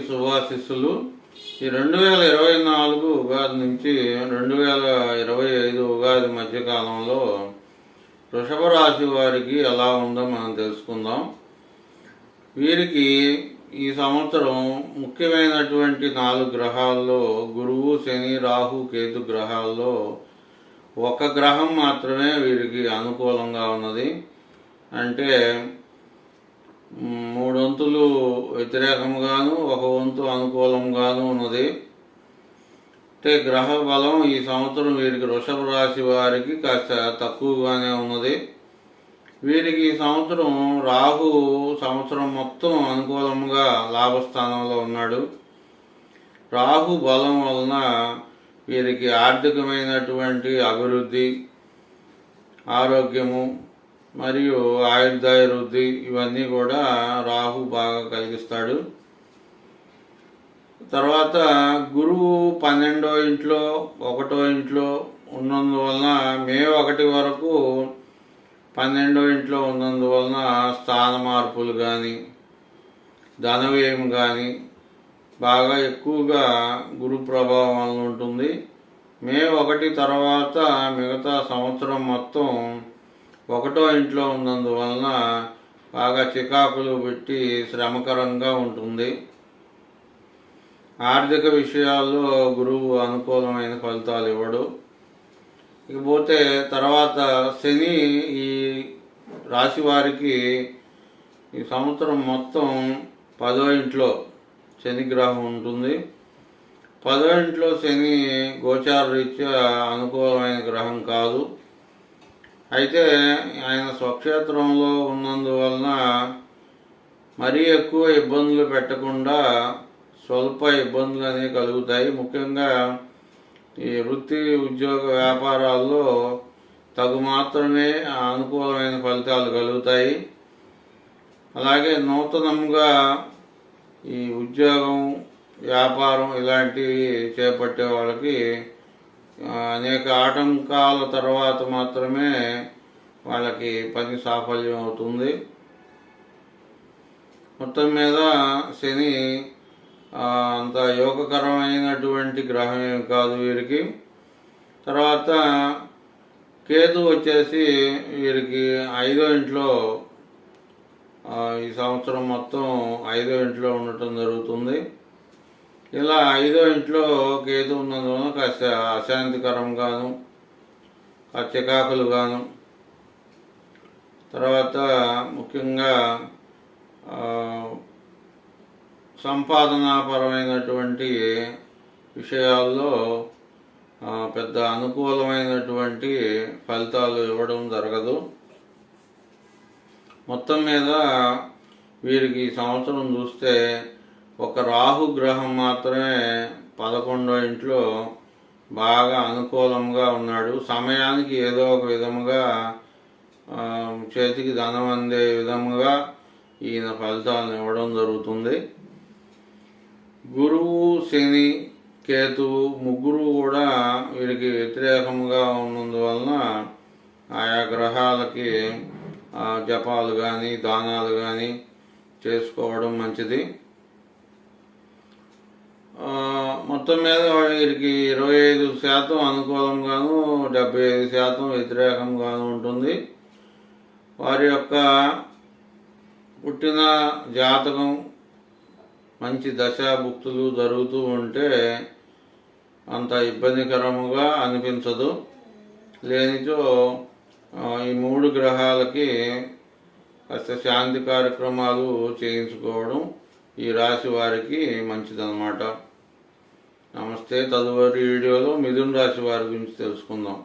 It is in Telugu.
శుభాశిస్సులు. ఈ 2024 ఉగాది నుంచి 2025 ఉగాది మధ్యకాలంలో వృషభ రాశి వారికి ఎలా ఉందో మనం తెలుసుకుందాం. వీరికి ఈ సంవత్సరం ముఖ్యమైనటువంటి 4 గ్రహాల్లో గురువు, శని, రాహు, కేతు గ్రహాల్లో ఒక గ్రహం మాత్రమే వీరికి అనుకూలంగా ఉన్నది. అంటే 3 వంతులు వ్యతిరేకంగాను 1 వంతు అనుకూలంగాను ఉన్నది. అంటే గ్రహ బలం ఈ సంవత్సరం వీరికి వృషభ రాశి వారికి కాస్త తక్కువగానే ఉన్నది. వీరికి ఈ సంవత్సరం రాహు సంవత్సరం మొత్తం అనుకూలంగా లాభస్థానంలో ఉన్నాడు. రాహు బలం వలన వీరికి ఆర్థికమైనటువంటి అభివృద్ధి, ఆరోగ్యము మరియు ఆయుర్దాభివృద్ధి ఇవన్నీ కూడా రాహు బాగా కలిగిస్తాడు. తర్వాత గురువు 12వ ఇంట్లో 1వ ఇంట్లో ఉన్నందువలన మే 1 వరకు 12వ ఇంట్లో ఉన్నందువలన స్థాన మార్పులు కానీ ధనవ్యయం కానీ బాగా ఎక్కువగా గురు ప్రభావం వలన ఉంటుంది. మే 1 తర్వాత మిగతా సంవత్సరం మొత్తం 1వ ఇంట్లో ఉన్నందువలన బాగా చికాకులు పెట్టి శ్రమకరంగా ఉంటుంది. ఆర్థిక విషయాల్లో గురువు అనుకూలమైన ఫలితాలు ఇవ్వడు. ఇకపోతే తర్వాత శని ఈ రాశి వారికి ఈ సంవత్సరం మొత్తం 10వ ఇంట్లో శని గ్రహం ఉంటుంది. 10వ ఇంట్లో శని గోచార రీత్యా అనుకూలమైన గ్రహం కాదు. అయితే ఆయన స్వక్షేత్రంలో ఉన్నందువలన మరీ ఎక్కువ ఇబ్బందులు పెట్టకుండా స్వల్ప ఇబ్బందులు అనేవి కలుగుతాయి. ముఖ్యంగా ఈ వృత్తి, ఉద్యోగ, వ్యాపారాల్లో తగు మాత్రమే అనుకూలమైన ఫలితాలు కలుగుతాయి. అలాగే నూతనంగా ఈ ఉద్యోగం, వ్యాపారం ఇలాంటివి చేపట్టే వాళ్ళకి అనేక ఆటంకాల తర్వాత మాత్రమే వాళ్ళకి పని సాఫల్యం అవుతుంది. మొత్తం మీద శని అంత యోగకరమైనటువంటి గ్రహం ఏమి కాదు వీరికి. తర్వాత కేతు వచ్చేసి వీరికి 5వ ఇంట్లో ఈ సంవత్సరం మొత్తం 5వ ఇంట్లో ఉండటం జరుగుతుంది. ఇలా 5వ ఇంట్లో కేతు ఉన్నందువలన కాస్త అశాంతికరంగాను, చికాకులుగాను, తర్వాత ముఖ్యంగా సంపాదనాపరమైనటువంటి విషయాల్లో పెద్ద అనుకూలమైనటువంటి ఫలితాలు ఇవ్వడం జరగదు. మొత్తం మీద వీరికి ఈ సంవత్సరం చూస్తే ఒక రాహు గ్రహం మాత్రమే 11వ ఇంట్లో బాగా అనుకూలంగా ఉన్నాడు. సమయానికి ఏదో ఒక విధముగా చేతికి ధనం అందే విధముగా ఈయన ఫలితాలను ఇవ్వడం జరుగుతుంది. గురువు, శని, కేతువు ముగ్గురు కూడా వీరికి వ్యతిరేకంగా ఉన్నందువలన ఆయా గ్రహాలకి జపాలు కానీ దానాలు కానీ చేసుకోవడం మంచిది. మొత్తం మీద వీరికి 25% అనుకూలంగాను 75% వ్యతిరేకంగాను ఉంటుంది. వారి యొక్క పుట్టిన జాతకం మంచి దశాభుక్తులు జరుగుతూ ఉంటే అంత ఇబ్బందికరముగా అనిపించదు. లేనిచో ఈ 3 గ్రహాలకి కాస్త శాంతి కార్యక్రమాలు చేయించుకోవడం ఈ రాశి వారికి మంచిదన్నమాట. నమస్తే. తదుపరి వీడియోలో మిథున రాశి వారి గురించి తెలుసుకుందాం.